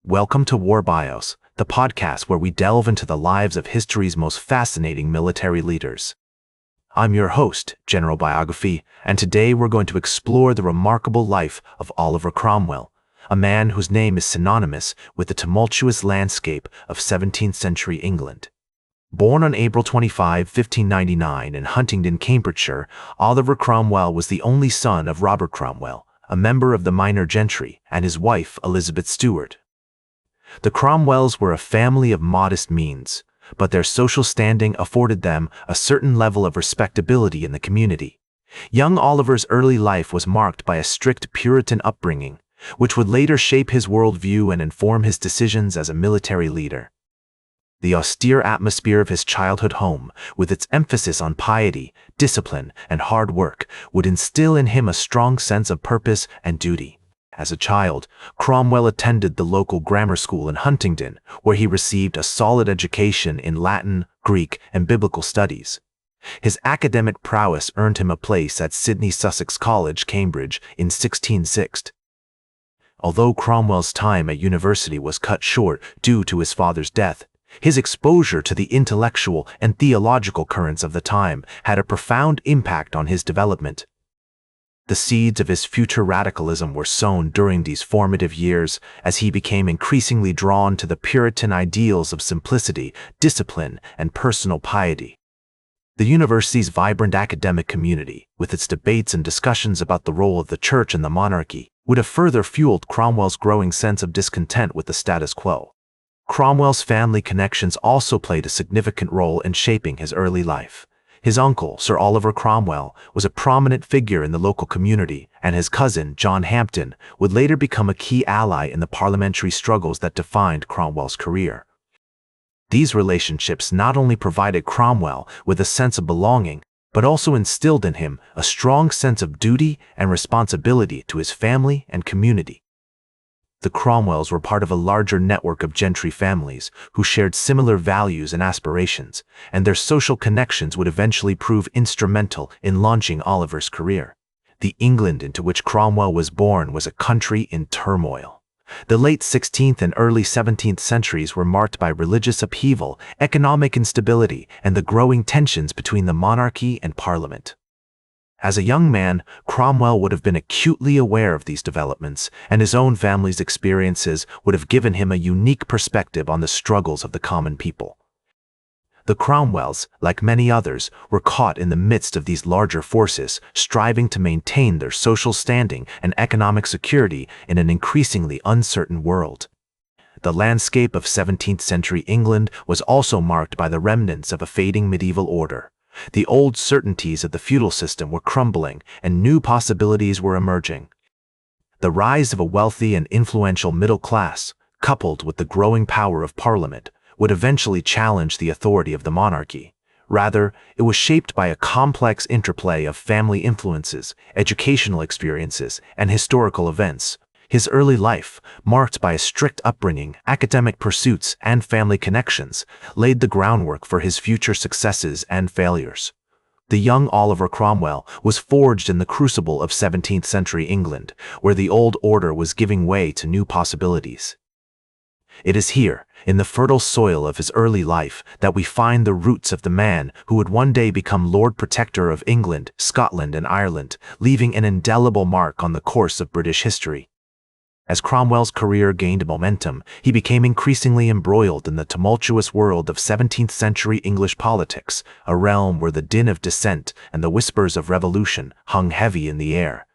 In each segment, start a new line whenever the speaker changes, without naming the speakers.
Welcome to War Bios, the podcast where we delve into the lives of history's most fascinating military leaders. I'm your host, General Biography, and today we're going to explore the remarkable life of Oliver Cromwell, a man whose name is synonymous with the tumultuous landscape of 17th century England. Born on April 25, 1599 in Huntingdon, Cambridgeshire, Oliver Cromwell was the only son of Robert Cromwell, a member of the minor gentry, and his wife, Elizabeth Stuart. The Cromwells were a family of modest means, but their social standing afforded them a certain level of respectability in the community. Young Oliver's early life was marked by a strict Puritan upbringing, which would later shape his worldview and inform his decisions as a military leader. The austere atmosphere of his childhood home, with its emphasis on piety, discipline, and hard work, would instill in him a strong sense of purpose and duty. As a child, Cromwell attended the local grammar school in Huntingdon, where he received a solid education in Latin, Greek, and biblical studies. His academic prowess earned him a place at Sidney Sussex College, Cambridge, in 1660. Although Cromwell's time at university was cut short due to his father's death, his exposure to the intellectual and theological currents of the time had a profound impact on his development. The seeds of his future radicalism were sown during these formative years as he became increasingly drawn to the Puritan ideals of simplicity, discipline, and personal piety. The university's vibrant academic community, with its debates and discussions about the role of the church and the monarchy, would have further fueled Cromwell's growing sense of discontent with the status quo. Cromwell's family connections also played a significant role in shaping his early life. His uncle, Sir Oliver Cromwell, was a prominent figure in the local community, and his cousin, John Hampden, would later become a key ally in the parliamentary struggles that defined Cromwell's career. These relationships not only provided Cromwell with a sense of belonging, but also instilled in him a strong sense of duty and responsibility to his family and community. The Cromwells were part of a larger network of gentry families who shared similar values and aspirations, and their social connections would eventually prove instrumental in launching Oliver's career. The England into which Cromwell was born was a country in turmoil. The late 16th and early 17th centuries were marked by religious upheaval, economic instability, and the growing tensions between the monarchy and parliament. As a young man, Cromwell would have been acutely aware of these developments, and his own family's experiences would have given him a unique perspective on the struggles of the common people. The Cromwells, like many others, were caught in the midst of these larger forces, striving to maintain their social standing and economic security in an increasingly uncertain world. The landscape of 17th century England was also marked by the remnants of a fading medieval order. The old certainties of the feudal system were crumbling, and new possibilities were emerging. The rise of a wealthy and influential middle class, coupled with the growing power of Parliament, would eventually challenge the authority of the monarchy. Rather, it was shaped by a complex interplay of family influences, educational experiences, and historical events. His early life, marked by a strict upbringing, academic pursuits, and family connections, laid the groundwork for his future successes and failures. The young Oliver Cromwell was forged in the crucible of 17th century England, where the old order was giving way to new possibilities. It is here, in the fertile soil of his early life, that we find the roots of the man who would one day become Lord Protector of England, Scotland, and Ireland, leaving an indelible mark on the course of British history. As Cromwell's career gained momentum, he became increasingly embroiled in the tumultuous world of 17th century English politics, a realm where the din of dissent and the whispers of revolution hung heavy in the air.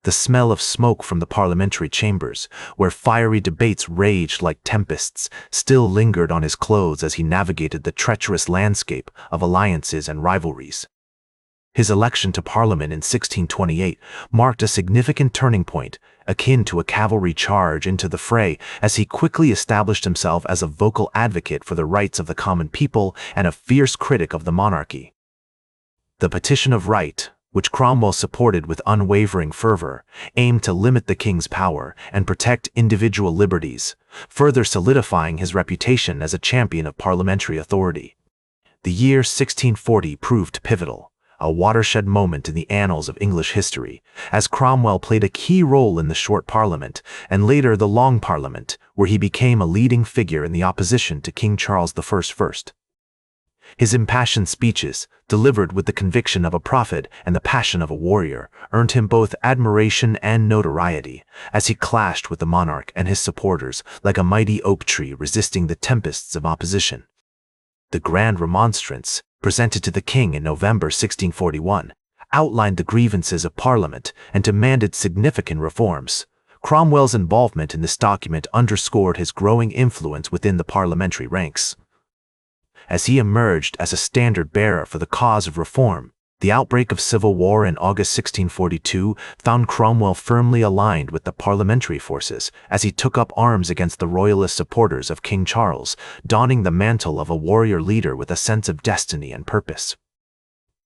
The smell of smoke from the parliamentary chambers, where fiery debates raged like tempests, still lingered on his clothes as he navigated the treacherous landscape of alliances and rivalries. His election to Parliament in 1628 marked a significant turning point, akin to a cavalry charge into the fray, as he quickly established himself as a vocal advocate for the rights of the common people and a fierce critic of the monarchy. The Petition of Right, which Cromwell supported with unwavering fervor, aimed to limit the king's power and protect individual liberties, further solidifying his reputation as a champion of parliamentary authority. The year 1640 proved pivotal. a watershed moment in the annals of English history, as Cromwell played a key role in the Short Parliament and later the Long Parliament, where he became a leading figure in the opposition to King Charles I. His impassioned speeches, delivered with the conviction of a prophet and the passion of a warrior, earned him both admiration and notoriety, as he clashed with the monarch and his supporters like a mighty oak tree resisting the tempests of opposition. The Grand Remonstrance, presented to the king in November 1641, outlined the grievances of Parliament and demanded significant reforms. Cromwell's involvement in this document underscored his growing influence within the parliamentary ranks. As he emerged as a standard-bearer for the cause of reform, the outbreak of civil war in August 1642 found Cromwell firmly aligned with the parliamentary forces as he took up arms against the royalist supporters of King Charles, donning the mantle of a warrior leader with a sense of destiny and purpose.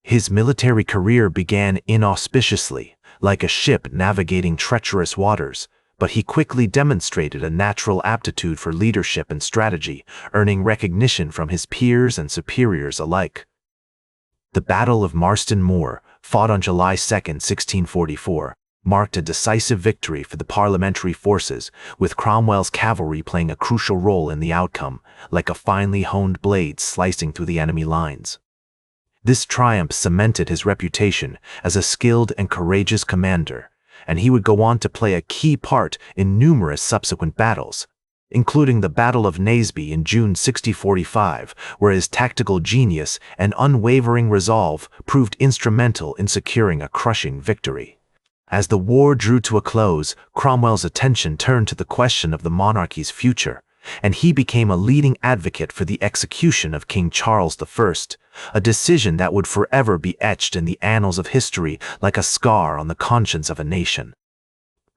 His military career began inauspiciously, like a ship navigating treacherous waters, but he quickly demonstrated a natural aptitude for leadership and strategy, earning recognition from his peers and superiors alike. The Battle of Marston Moor, fought on July 2, 1644, marked a decisive victory for the parliamentary forces, with Cromwell's cavalry playing a crucial role in the outcome, like a finely honed blade slicing through the enemy lines. This triumph cemented his reputation as a skilled and courageous commander, and he would go on to play a key part in numerous subsequent battles, including the Battle of Naseby in June 1645, where his tactical genius and unwavering resolve proved instrumental in securing a crushing victory. As the war drew to a close, Cromwell's attention turned to the question of the monarchy's future, and he became a leading advocate for the execution of King Charles I, a decision that would forever be etched in the annals of history like a scar on the conscience of a nation.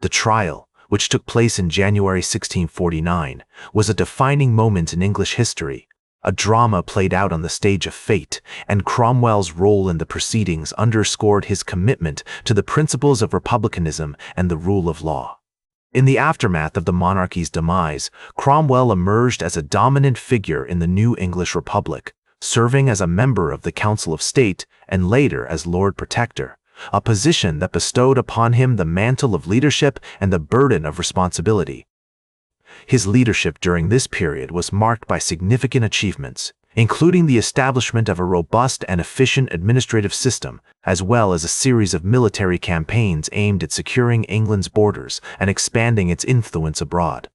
The trial, which took place in January 1649, was a defining moment in English history, a drama played out on the stage of fate, and Cromwell's role in the proceedings underscored his commitment to the principles of republicanism and the rule of law. In the aftermath of the monarchy's demise, Cromwell emerged as a dominant figure in the new English Republic, serving as a member of the Council of State and later as Lord Protector, a position that bestowed upon him the mantle of leadership and the burden of responsibility. His leadership during this period was marked by significant achievements, including the establishment of a robust and efficient administrative system, as well as a series of military campaigns aimed at securing England's borders and expanding its influence abroad.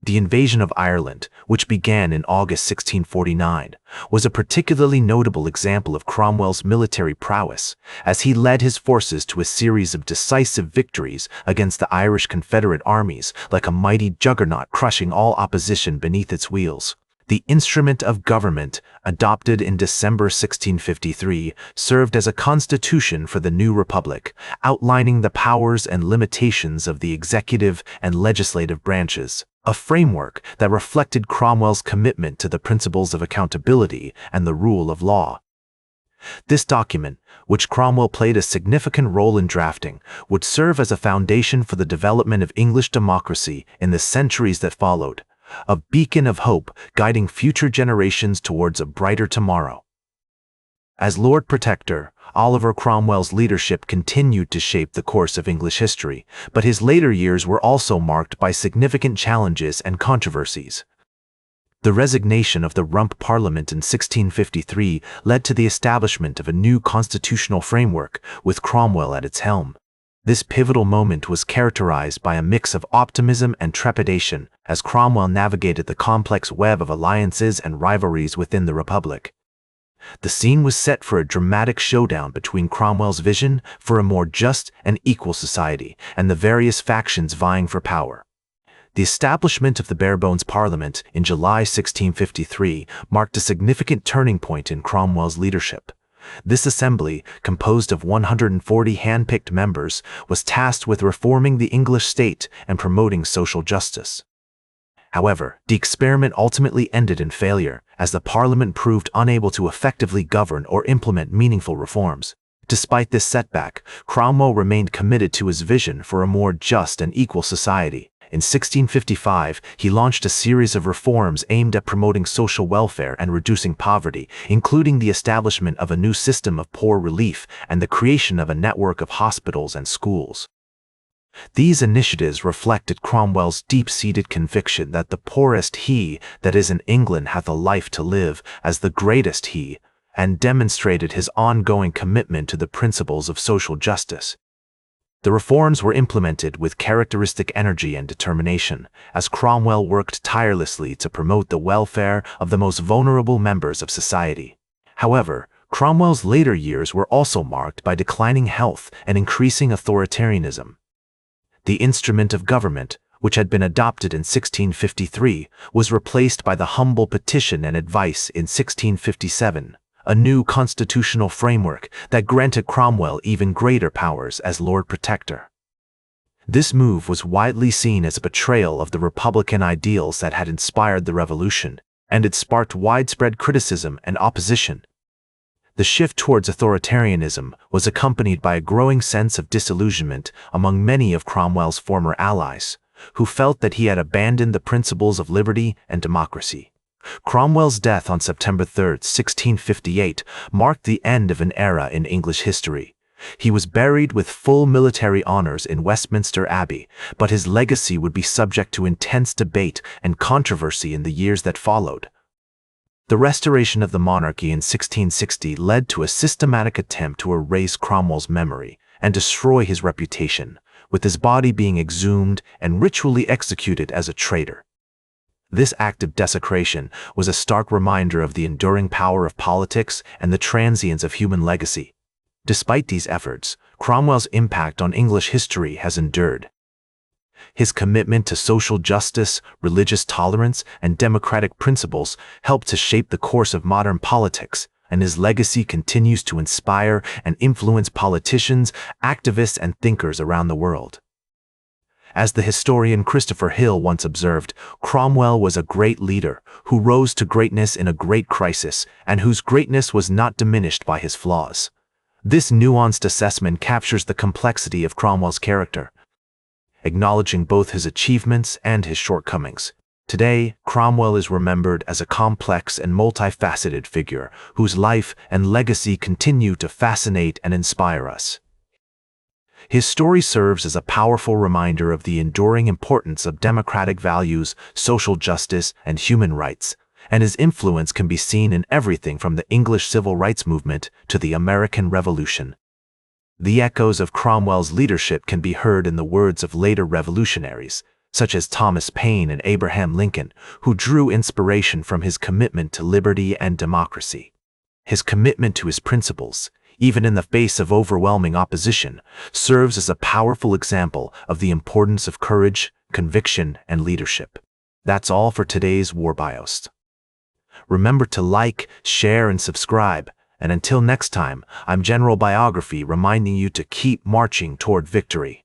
The invasion of Ireland, which began in August 1649, was a particularly notable example of Cromwell's military prowess, as he led his forces to a series of decisive victories against the Irish Confederate armies, like a mighty juggernaut crushing all opposition beneath its wheels. The instrument of government, adopted in December 1653, served as a constitution for the new republic, outlining the powers and limitations of the executive and legislative branches, a framework that reflected Cromwell's commitment to the principles of accountability and the rule of law. This document, which Cromwell played a significant role in drafting, would serve as a foundation for the development of English democracy in the centuries that followed, a beacon of hope guiding future generations towards a brighter tomorrow. As Lord Protector, Oliver Cromwell's leadership continued to shape the course of English history, but his later years were also marked by significant challenges and controversies. The resignation of the Rump Parliament in 1653 led to the establishment of a new constitutional framework, with Cromwell at its helm. This pivotal moment was characterized by a mix of optimism and trepidation as Cromwell navigated the complex web of alliances and rivalries within the Republic. The scene was set for a dramatic showdown between Cromwell's vision for a more just and equal society and the various factions vying for power. The establishment of the Barebones Parliament in July 1653 marked a significant turning point in Cromwell's leadership. This assembly, composed of 140 hand-picked members, was tasked with reforming the English state and promoting social justice. However, the experiment ultimately ended in failure, as the Parliament proved unable to effectively govern or implement meaningful reforms. Despite this setback, Cromwell remained committed to his vision for a more just and equal society, In 1655, he launched a series of reforms aimed at promoting social welfare and reducing poverty, including the establishment of a new system of poor relief and the creation of a network of hospitals and schools. These initiatives reflected Cromwell's deep-seated conviction that the poorest he that is in England hath a life to live as the greatest he, and demonstrated his ongoing commitment to the principles of social justice. The reforms were implemented with characteristic energy and determination, as Cromwell worked tirelessly to promote the welfare of the most vulnerable members of society. However, Cromwell's later years were also marked by declining health and increasing authoritarianism. The instrument of government, which had been adopted in 1653, was replaced by the humble petition and advice in 1657, a new constitutional framework that granted Cromwell even greater powers as Lord Protector. This move was widely seen as a betrayal of the Republican ideals that had inspired the Revolution, and it sparked widespread criticism and opposition. The shift towards authoritarianism was accompanied by a growing sense of disillusionment among many of Cromwell's former allies, who felt that he had abandoned the principles of liberty and democracy. Cromwell's death on September 3, 1658, marked the end of an era in English history. He was buried with full military honors in Westminster Abbey, but his legacy would be subject to intense debate and controversy in the years that followed. The restoration of the monarchy in 1660 led to a systematic attempt to erase Cromwell's memory and destroy his reputation, with his body being exhumed and ritually executed as a traitor. This act of desecration was a stark reminder of the enduring power of politics and the transience of human legacy. Despite these efforts, Cromwell's impact on English history has endured. His commitment to social justice, religious tolerance, and democratic principles helped to shape the course of modern politics, and his legacy continues to inspire and influence politicians, activists, and thinkers around the world. As the historian Christopher Hill once observed, Cromwell was a great leader who rose to greatness in a great crisis and whose greatness was not diminished by his flaws. This nuanced assessment captures the complexity of Cromwell's character, acknowledging both his achievements and his shortcomings. Today, Cromwell is remembered as a complex and multifaceted figure whose life and legacy continue to fascinate and inspire us. His story serves as a powerful reminder of the enduring importance of democratic values, social justice, and human rights, and his influence can be seen in everything from the English civil rights movement to the American Revolution. The echoes of Cromwell's leadership can be heard in the words of later revolutionaries, such as Thomas Paine and Abraham Lincoln, who drew inspiration from his commitment to liberty and democracy. His commitment to his principles, even in the face of overwhelming opposition, serves as a powerful example of the importance of courage, conviction, and leadership. That's all for today's War Bios. Remember to like, share, and subscribe. And until next time, I'm General Biography reminding you to keep marching toward victory.